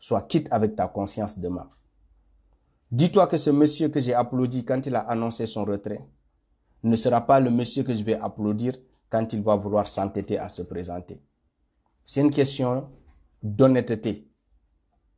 sois quitte avec ta conscience demain. Dis-toi que ce monsieur que j'ai applaudi quand il a annoncé son retrait ne sera pas le monsieur que je vais applaudir quand il va vouloir s'entêter à se présenter. C'est une question d'honnêteté.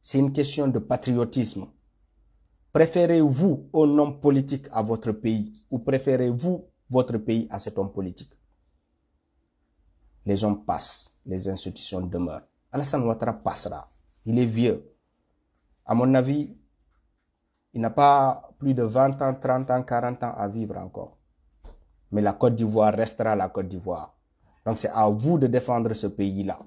C'est une question de patriotisme. Préférez-vous un homme politique à votre pays ou préférez-vous votre pays à cet homme politique? Les hommes passent, les institutions demeurent. Alassane Ouattara passera. Il est vieux. À mon avis, il n'a pas plus de 20 ans, 30 ans, 40 ans à vivre encore. Mais la Côte d'Ivoire restera la Côte d'Ivoire. Donc c'est à vous de défendre ce pays-là.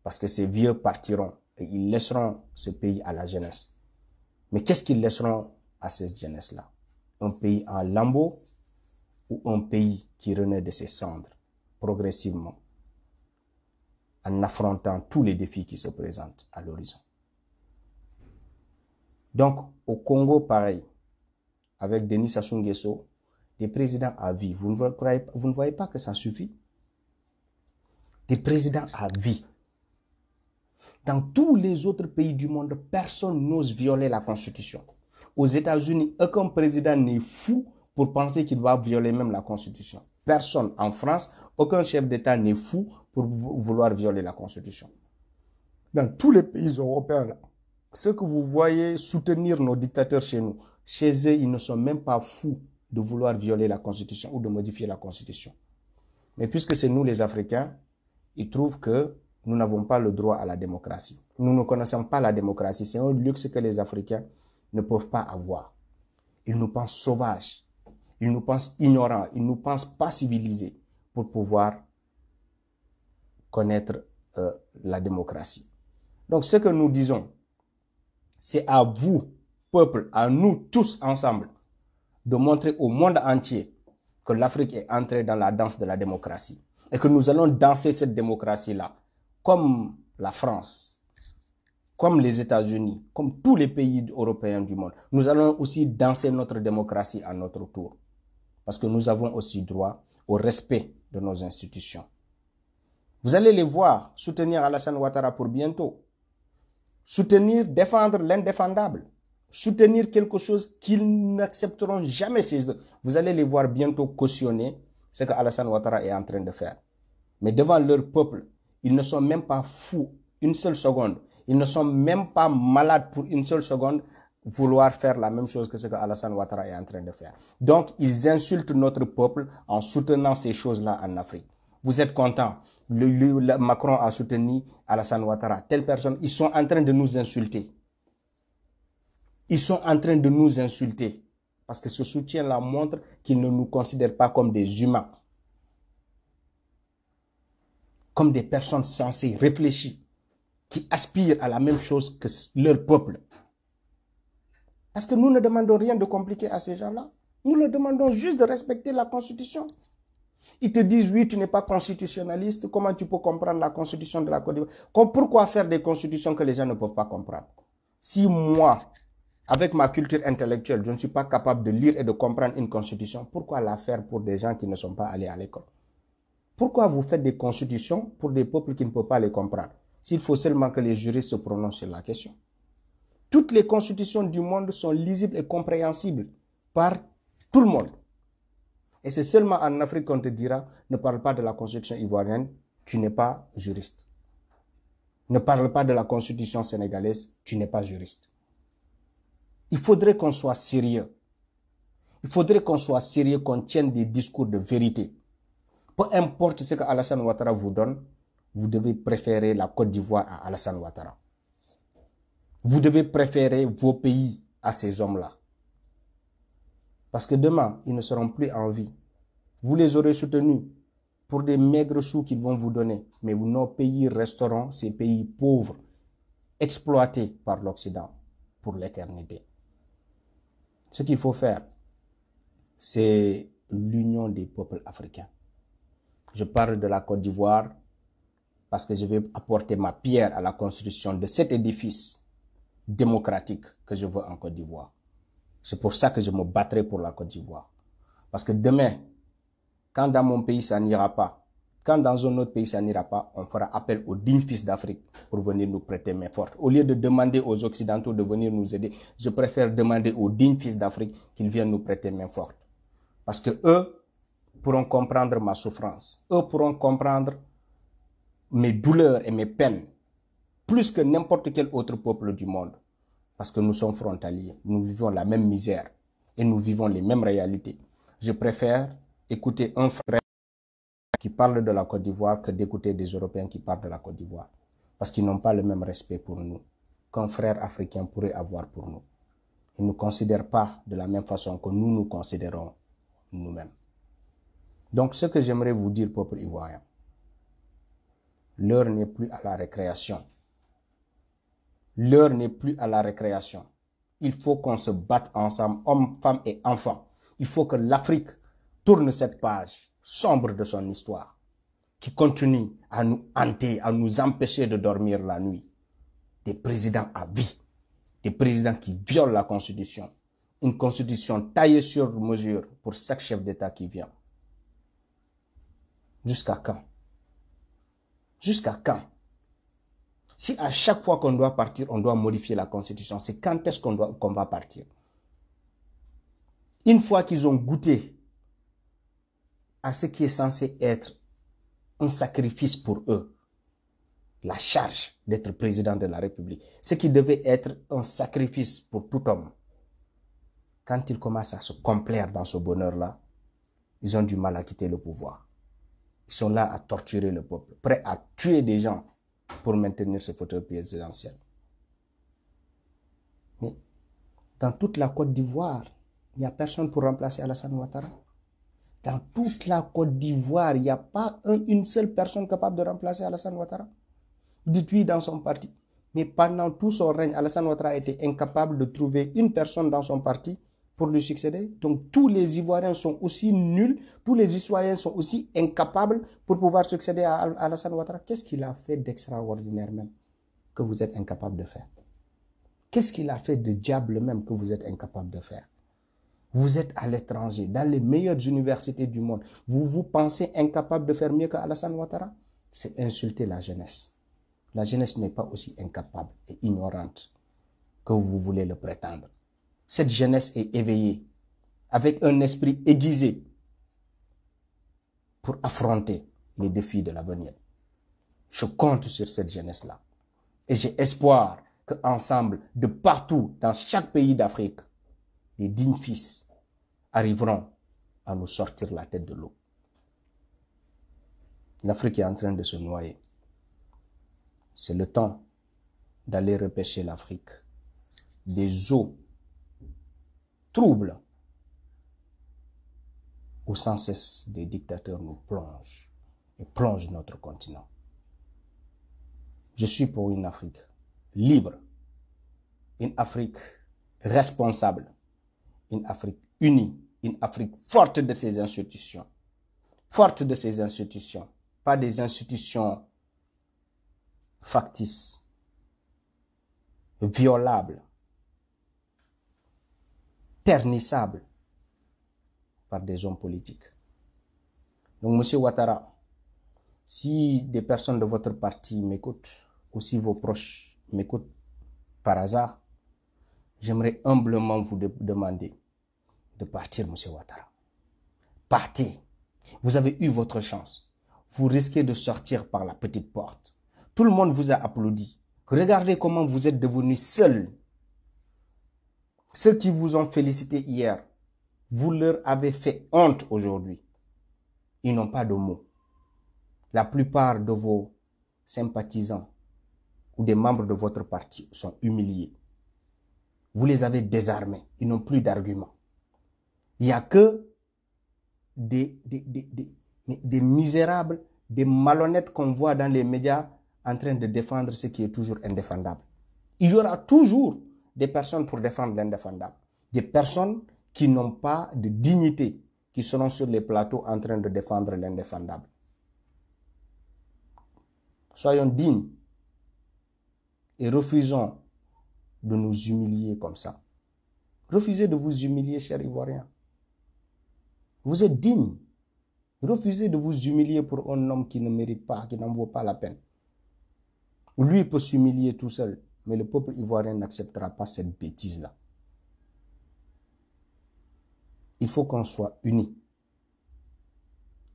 Parce que ces vieux partiront et ils laisseront ce pays à la jeunesse. Mais qu'est-ce qu'ils laisseront à cette jeunesse-là? Un pays en lambeaux ou un pays qui renaît de ses cendres progressivement en affrontant tous les défis qui se présentent à l'horizon. Donc, au Congo, pareil, avec Denis Sassou Nguesso, des présidents à vie. Vous ne voyez pas que ça suffit? Des présidents à vie. Dans tous les autres pays du monde, personne n'ose violer la Constitution. Aux États-Unis, aucun président n'est fou pour penser qu'il va violer même la Constitution. Personne. En France, aucun chef d'État n'est fou pour vouloir violer la Constitution. Dans tous les pays européens, là, ceux que vous voyez soutenir nos dictateurs chez nous, chez eux, ils ne sont même pas fous de vouloir violer la Constitution ou de modifier la Constitution. Mais puisque c'est nous les Africains, ils trouvent que nous n'avons pas le droit à la démocratie. Nous ne connaissons pas la démocratie. C'est un luxe que les Africains ne peuvent pas avoir. Ils nous pensent sauvages. Ils nous pensent ignorants. Ils nous pensent pas civilisés pour pouvoir connaître la démocratie. Donc, ce que nous disons, c'est à vous, peuple, à nous tous ensemble, de montrer au monde entier que l'Afrique est entrée dans la danse de la démocratie et que nous allons danser cette démocratie-là comme la France, comme les États-Unis, comme tous les pays européens du monde. Nous allons aussi danser notre démocratie à notre tour parce que nous avons aussi droit au respect de nos institutions. Vous allez les voir soutenir Alassane Ouattara pour bientôt. Soutenir, défendre l'indéfendable. Soutenir quelque chose qu'ils n'accepteront jamais chez eux. Vous allez les voir bientôt cautionner ce que Alassane Ouattara est en train de faire. Mais devant leur peuple, ils ne sont même pas fous une seule seconde. Ils ne sont même pas malades pour une seule seconde vouloir faire la même chose que ce que Alassane Ouattara est en train de faire. Donc, ils insultent notre peuple en soutenant ces choses-là en Afrique. Vous êtes contents. Macron a soutenu Alassane Ouattara. Telle personne, ils sont en train de nous insulter. Ils sont en train de nous insulter. Parce que ce soutien-là montre qu'ils ne nous considèrent pas comme des humains. Comme des personnes sensées, réfléchies, qui aspirent à la même chose que leur peuple. Parce que nous ne demandons rien de compliqué à ces gens-là. Nous leur demandons juste de respecter la Constitution. Ils te disent, oui, tu n'es pas constitutionnaliste. Comment tu peux comprendre la Constitution de la Côte d'Ivoire? Pourquoi faire des constitutions que les gens ne peuvent pas comprendre? Si moi, avec ma culture intellectuelle, je ne suis pas capable de lire et de comprendre une constitution, pourquoi la faire pour des gens qui ne sont pas allés à l'école? Pourquoi vous faites des constitutions pour des peuples qui ne peuvent pas les comprendre? S'il faut seulement que les juristes se prononcent sur la question. Toutes les constitutions du monde sont lisibles et compréhensibles par tout le monde. Et c'est seulement en Afrique qu'on te dira, ne parle pas de la constitution ivoirienne, tu n'es pas juriste. Ne parle pas de la constitution sénégalaise, tu n'es pas juriste. Il faudrait qu'on soit sérieux. Il faudrait qu'on soit sérieux, qu'on tienne des discours de vérité. Peu importe ce que Alassane Ouattara vous donne, vous devez préférer la Côte d'Ivoire à Alassane Ouattara. Vous devez préférer vos pays à ces hommes-là. Parce que demain, ils ne seront plus en vie. Vous les aurez soutenus pour des maigres sous qu'ils vont vous donner. Mais nos pays resteront ces pays pauvres, exploités par l'Occident pour l'éternité. Ce qu'il faut faire, c'est l'union des peuples africains. Je parle de la Côte d'Ivoire parce que je vais apporter ma pierre à la construction de cet édifice démocratique que je veux en Côte d'Ivoire. C'est pour ça que je me battrai pour la Côte d'Ivoire. Parce que demain, quand dans mon pays ça n'ira pas, Quand dans un autre pays ça n'ira pas, on fera appel aux dignes fils d'Afrique pour venir nous prêter main forte. Au lieu de demander aux Occidentaux de venir nous aider, je préfère demander aux dignes fils d'Afrique qu'ils viennent nous prêter main forte. Parce que eux pourront comprendre ma souffrance. Eux pourront comprendre mes douleurs et mes peines plus que n'importe quel autre peuple du monde. Parce que nous sommes frontaliers. Nous vivons la même misère et nous vivons les mêmes réalités. Je préfère écouter un frère qui parle de la Côte d'Ivoire que d'écouter des Européens qui parlent de la Côte d'Ivoire. Parce qu'ils n'ont pas le même respect pour nous qu'un frère africain pourrait avoir pour nous. Ils ne nous considèrent pas de la même façon que nous nous considérons nous-mêmes. Donc ce que j'aimerais vous dire, peuple ivoirien, l'heure n'est plus à la récréation. L'heure n'est plus à la récréation. Il faut qu'on se batte ensemble, hommes, femmes et enfants. Il faut que l'Afrique tourne cette page sombre de son histoire, qui continue à nous hanter, à nous empêcher de dormir la nuit. Des présidents à vie, des présidents qui violent la Constitution. Une Constitution taillée sur mesure pour chaque chef d'État qui vient. Jusqu'à quand? Jusqu'à quand? Si à chaque fois qu'on doit partir, on doit modifier la Constitution, c'est quand est-ce qu'on va partir? Une fois qu'ils ont goûté à ce qui est censé être un sacrifice pour eux, la charge d'être président de la République, ce qui devait être un sacrifice pour tout homme, quand ils commencent à se complaire dans ce bonheur-là, ils ont du mal à quitter le pouvoir. Ils sont là à torturer le peuple, prêts à tuer des gens pour maintenir ce fauteuil présidentiel. Mais dans toute la Côte d'Ivoire, il n'y a personne pour remplacer Alassane Ouattara. Dans toute la Côte d'Ivoire, il n'y a pas une seule personne capable de remplacer Alassane Ouattara. Dites-lui dans son parti. Mais pendant tout son règne, Alassane Ouattara a été incapable de trouver une personne dans son parti pour lui succéder. Donc tous les Ivoiriens sont aussi nuls, tous les Citoyens sont aussi incapables pour pouvoir succéder à Alassane Ouattara. Qu'est-ce qu'il a fait d'extraordinaire même que vous êtes incapable de faire? Qu'est-ce qu'il a fait de diable même que vous êtes incapable de faire? Vous êtes à l'étranger, dans les meilleures universités du monde. Vous pensez incapable de faire mieux qu'Alassane Ouattara? C'est insulter la jeunesse. La jeunesse n'est pas aussi incapable et ignorante que vous voulez le prétendre. Cette jeunesse est éveillée, avec un esprit aiguisé pour affronter les défis de l'avenir. Je compte sur cette jeunesse-là. Et j'ai espoir qu'ensemble, de partout, dans chaque pays d'Afrique, les dignes fils arriveront à nous sortir la tête de l'eau. L'Afrique est en train de se noyer. C'est le temps d'aller repêcher l'Afrique des eaux troubles où sans cesse des dictateurs nous plongent et plongent notre continent. Je suis pour une Afrique libre, une Afrique responsable, une Afrique unie, une Afrique forte de ses institutions. Forte de ses institutions, pas des institutions factices, violables, ternissables par des hommes politiques. Donc, Monsieur Ouattara, si des personnes de votre parti m'écoutent, ou si vos proches m'écoutent par hasard, j'aimerais humblement vous demander de partir, Monsieur Ouattara. Partez. Vous avez eu votre chance. Vous risquez de sortir par la petite porte. Tout le monde vous a applaudi. Regardez comment vous êtes devenus seuls. Ceux qui vous ont félicité hier, vous leur avez fait honte aujourd'hui. Ils n'ont pas de mots. La plupart de vos sympathisants ou des membres de votre parti sont humiliés. Vous les avez désarmés. Ils n'ont plus d'arguments. Il n'y a que des misérables, des malhonnêtes qu'on voit dans les médias en train de défendre ce qui est toujours indéfendable. Il y aura toujours des personnes pour défendre l'indéfendable. Des personnes qui n'ont pas de dignité, qui seront sur les plateaux en train de défendre l'indéfendable. Soyons dignes et refusons de nous humilier comme ça. Refusez de vous humilier, chers Ivoiriens. Vous êtes dignes. Refusez de vous humilier pour un homme qui ne mérite pas, qui n'en vaut pas la peine. Lui peut s'humilier tout seul, mais le peuple ivoirien n'acceptera pas cette bêtise-là. Il faut qu'on soit unis.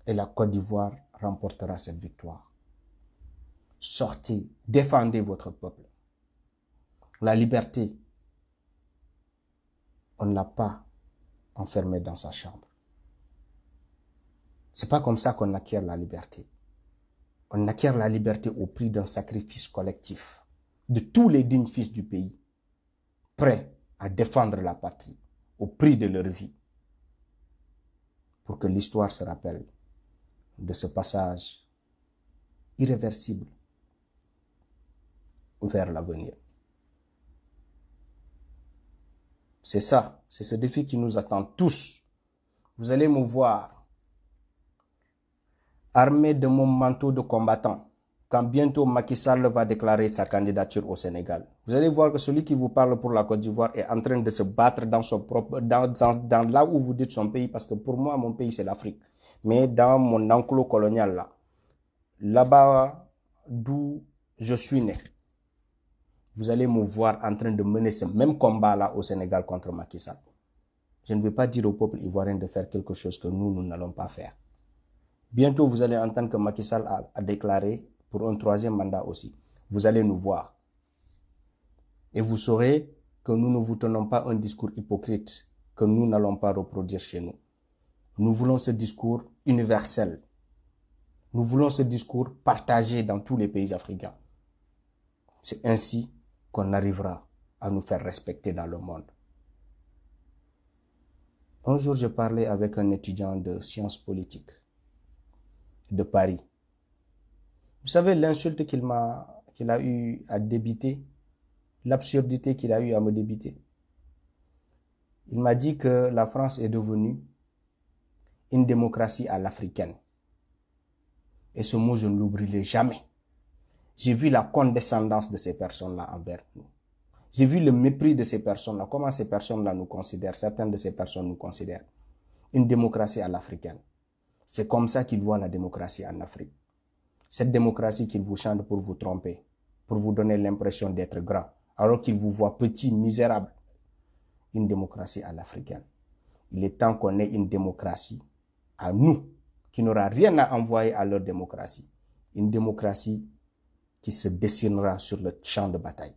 Et la Côte d'Ivoire remportera cette victoire. Sortez, défendez votre peuple. La liberté, on ne l'a pas enfermée dans sa chambre. C'est pas comme ça qu'on acquiert la liberté. On acquiert la liberté au prix d'un sacrifice collectif de tous les dignes fils du pays, prêts à défendre la patrie au prix de leur vie, pour que l'histoire se rappelle de ce passage irréversible vers l'avenir. C'est ça, c'est ce défi qui nous attend tous. Vous allez me voir armé de mon manteau de combattant quand bientôt Macky Sall va déclarer sa candidature au Sénégal. Vous allez voir que celui qui vous parle pour la Côte d'Ivoire est en train de se battre dans son propre, dans là où vous dites son pays, parce que pour moi, mon pays, c'est l'Afrique. Mais dans mon enclos colonial là-bas d'où je suis né, vous allez me voir en train de mener ce même combat-là au Sénégal contre Macky Sall. Je ne vais pas dire au peuple ivoirien de faire quelque chose que nous n'allons pas faire. Bientôt, vous allez entendre que Macky Sall a déclaré pour un 3e mandat aussi. Vous allez nous voir. Et vous saurez que nous ne vous tenons pas un discours hypocrite que nous n'allons pas reproduire chez nous. Nous voulons ce discours universel. Nous voulons ce discours partagé dans tous les pays africains. C'est ainsi qu'on arrivera à nous faire respecter dans le monde. Un jour, je parlais avec un étudiant de sciences politiques de Paris. Vous savez l'insulte qu'il a eu à débiter, l'absurdité qu'il a eu à me débiter. Il m'a dit que la France est devenue une démocratie à l'africaine. Et ce mot, je ne l'oublierai jamais. J'ai vu la condescendance de ces personnes-là envers nous. J'ai vu le mépris de ces personnes-là, comment ces personnes-là nous considèrent, certaines de ces personnes nous considèrent. Une démocratie à l'africaine. C'est comme ça qu'ils voient la démocratie en Afrique. Cette démocratie qu'ils vous chantent pour vous tromper, pour vous donner l'impression d'être grand, alors qu'ils vous voient petit, misérable. Une démocratie à l'africaine. Il est temps qu'on ait une démocratie à nous, qui n'aura rien à envoyer à leur démocratie. Une démocratie qui se dessinera sur le champ de bataille.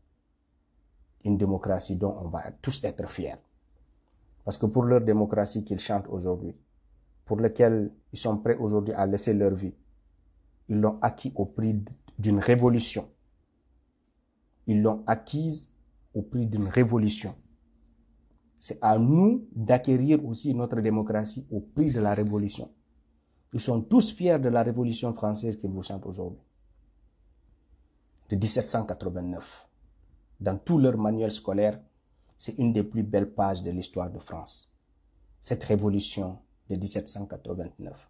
Une démocratie dont on va tous être fiers. Parce que pour leur démocratie qu'ils chantent aujourd'hui, pour laquelle ils sont prêts aujourd'hui à laisser leur vie, ils l'ont acquis au prix d'une révolution. Ils l'ont acquise au prix d'une révolution. C'est à nous d'acquérir aussi notre démocratie au prix de la révolution. Ils sont tous fiers de la révolution française qu'ils vous chantent aujourd'hui. De 1789. Dans tout leur manuel scolaire, c'est une des plus belles pages de l'histoire de France. Cette révolution de 1789.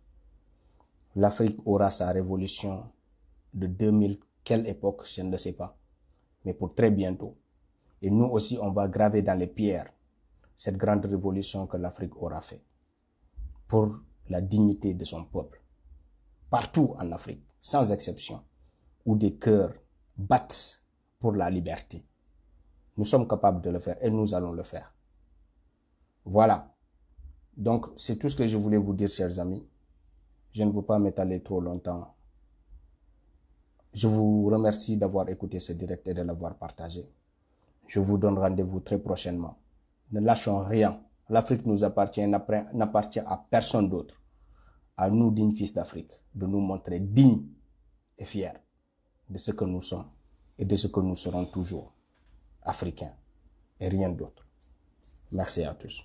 L'Afrique aura sa révolution de 2000, quelle époque, je ne le sais pas, mais pour très bientôt. Et nous aussi, on va graver dans les pierres cette grande révolution que l'Afrique aura fait pour la dignité de son peuple. Partout en Afrique, sans exception, où des cœurs battent pour la liberté. Nous sommes capables de le faire et nous allons le faire. Voilà. Donc, c'est tout ce que je voulais vous dire, chers amis. Je ne veux pas m'étaler trop longtemps. Je vous remercie d'avoir écouté ce direct et de l'avoir partagé. Je vous donne rendez-vous très prochainement. Ne lâchons rien. L'Afrique nous appartient, n'appartient à personne d'autre. À nous, dignes fils d'Afrique, de nous montrer dignes et fiers de ce que nous sommes et de ce que nous serons toujours, africains et rien d'autre. Merci à tous.